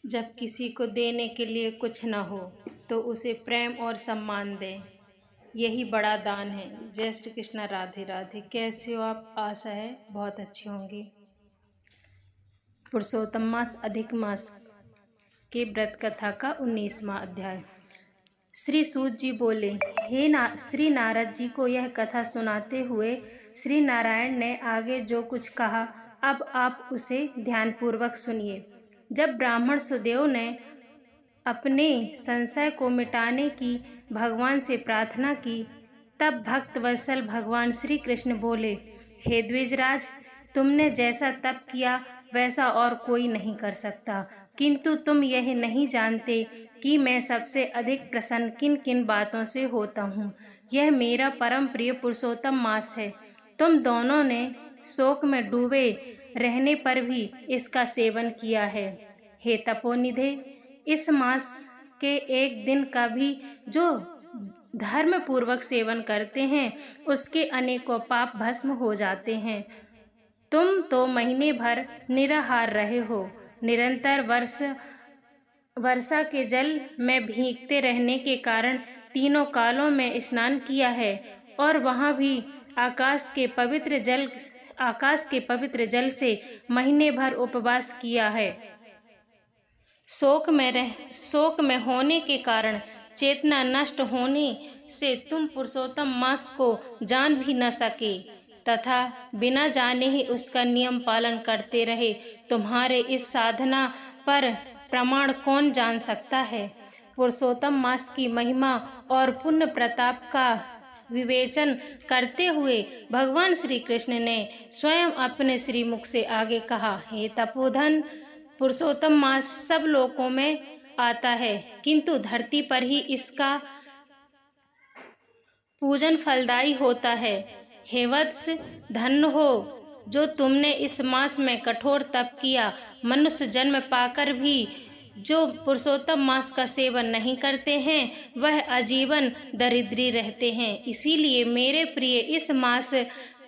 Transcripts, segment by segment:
जब किसी को देने के लिए कुछ न हो तो उसे प्रेम और सम्मान दें, यही बड़ा दान है। जय श्री कृष्णा। राधे राधे। कैसे हो आप? आशा है बहुत अच्छी होंगी। पुरुषोत्तम मास अधिक मास के व्रत कथा का 19वां अध्याय। श्री सूत जी बोले, श्री नारद जी को यह कथा सुनाते हुए श्री नारायण ने आगे जो कुछ कहा, अब आप उसे ध्यानपूर्वक सुनिए। जब ब्राह्मण सुदेव ने अपने संशय को मिटाने की भगवान से प्रार्थना की, तब भक्त वत्सल भगवान श्री कृष्ण बोले, हे द्विजराज, तुमने जैसा तप किया वैसा और कोई नहीं कर सकता, किंतु तुम यह नहीं जानते कि मैं सबसे अधिक प्रसन्न किन किन बातों से होता हूँ। यह मेरा परम प्रिय पुरुषोत्तम मास है। तुम दोनों ने शोक में डूबे रहने पर भी इसका सेवन किया है। हे तपोनिधे, इस मास के एक दिन का भी जो धर्म पूर्वक सेवन करते हैं उसके अनेकों पाप भस्म हो जाते हैं। तुम तो महीने भर निराहार रहे हो, निरंतर वर्षा के जल में भीगते रहने के कारण तीनों कालों में स्नान किया है और वहाँ भी आकाश के पवित्र जल से महीने भर उपवास किया है। शोक में होने के कारण चेतना नष्ट होने से तुम पुरुषोत्तम मास को जान भी न सके तथा बिना जाने ही उसका नियम पालन करते रहे। तुम्हारे इस साधना पर प्रमाण कौन जान सकता है? पुरुषोत्तम मास की महिमा और पुण्य प्रताप का विवेचन करते हुए भगवान श्री कृष्ण ने स्वयं अपने श्रीमुख से आगे कहा, हे तपोधन, पुरुषोत्तम मास सब लोकों में आता है, किंतु धरती पर ही इसका पूजन फलदायी होता है। हे वत्स, धन्य हो जो तुमने इस मास में कठोर तप किया। मनुष्य जन्म पाकर भी जो पुरुषोत्तम मास का सेवन नहीं करते हैं वह आजीवन दरिद्री रहते हैं। इसीलिए मेरे प्रिय, इस मास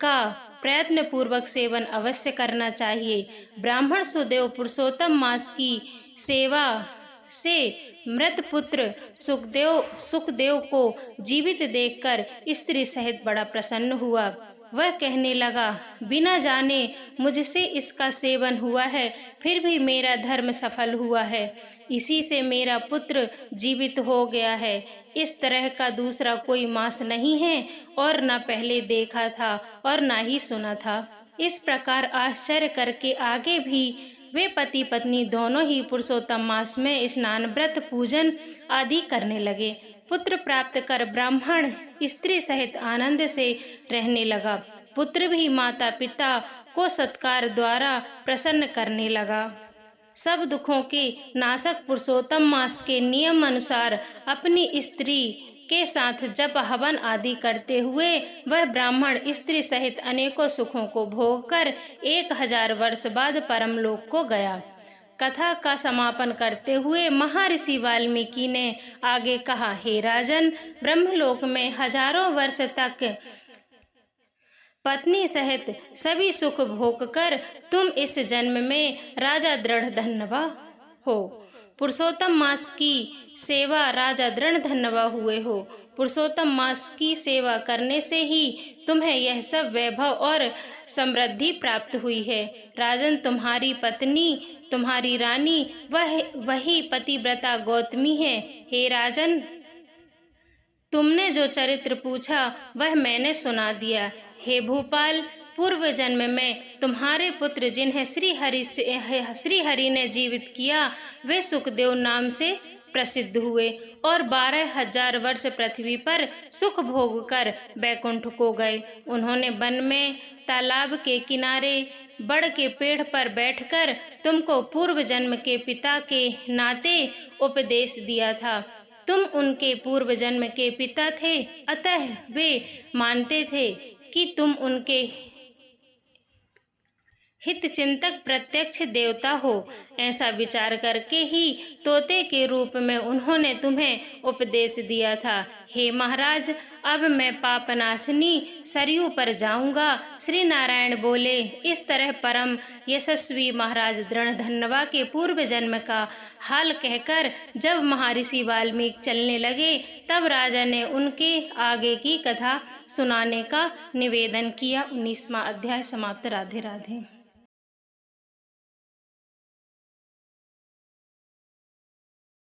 का प्रयत्न पूर्वक सेवन अवश्य करना चाहिए। ब्राह्मण सुदेव पुरुषोत्तम मास की सेवा से मृत पुत्र सुखदेव को जीवित देखकर स्त्री सहित बड़ा प्रसन्न हुआ। वह कहने लगा, बिना जाने मुझसे इसका सेवन हुआ है, फिर भी मेरा धर्म सफल हुआ है। इसी से मेरा पुत्र जीवित हो गया है। इस तरह का दूसरा कोई मास नहीं है और न पहले देखा था और न ही सुना था। इस प्रकार आश्चर्य करके आगे भी वे पति पत्नी दोनों ही पुरुषोत्तम मास में स्नान, व्रत, पूजन आदि करने लगे। पुत्र प्राप्त कर ब्राह्मण स्त्री सहित आनंद से रहने लगा। पुत्र भी माता पिता को सत्कार द्वारा प्रसन्न करने लगा। सब दुखों के नाशक पुरुषोत्तम मास के नियम अनुसार अपनी स्त्री के साथ जप, हवन आदि करते हुए वह ब्राह्मण स्त्री सहित अनेकों सुखों को भोग कर 1000 वर्ष बाद परमलोक को गया। कथा का समापन करते हुए महर्षि वाल्मीकि ने आगे कहा, हे राजन, ब्रह्मलोक में हजारों वर्ष तक पत्नी सहित सभी सुख भोग कर तुम इस जन्म में राजा दृढ़ धन्यवा हो। पुरुषोत्तम मास की सेवा राजा दृढ़ धन्यवा हुए हो। पुरुषोत्तम मास की सेवा करने से ही तुम्हें यह सब वैभव और समृद्धि प्राप्त हुई है। राजन, तुम्हारी पत्नी, तुम्हारी रानी वही पतिव्रता गौतमी है। हे राजन, तुमने जो चरित्र पूछा वह मैंने सुना दिया। हे भूपाल, पूर्व जन्म में तुम्हारे पुत्र जिन्हें श्रीहरि ने जीवित किया वे सुखदेव नाम से प्रसिद्ध हुए और 12,000 वर्ष पृथ्वी पर सुख भोग कर बैकुंठ को गए। उन्होंने वन में तालाब के किनारे बड़ के पेड़ पर बैठकर तुमको पूर्व जन्म के पिता के नाते उपदेश दिया था। तुम उनके पूर्व जन्म के पिता थे, अतः वे मानते थे कि तुम उनके हित चिंतक प्रत्यक्ष देवता हो, ऐसा विचार करके ही तोते के रूप में उन्होंने तुम्हें उपदेश दिया था। हे महाराज, अब मैं पापनाशिनी सरयू पर जाऊंगा। श्री नारायण बोले। इस तरह परम यशस्वी महाराज दृढ़धन्वा के पूर्व जन्म का हाल कहकर जब महर्षि वाल्मीकि चलने लगे, तब राजा ने उनके आगे की कथा सुनाने का निवेदन किया। 19वां अध्याय समाप्त। राधे राधे।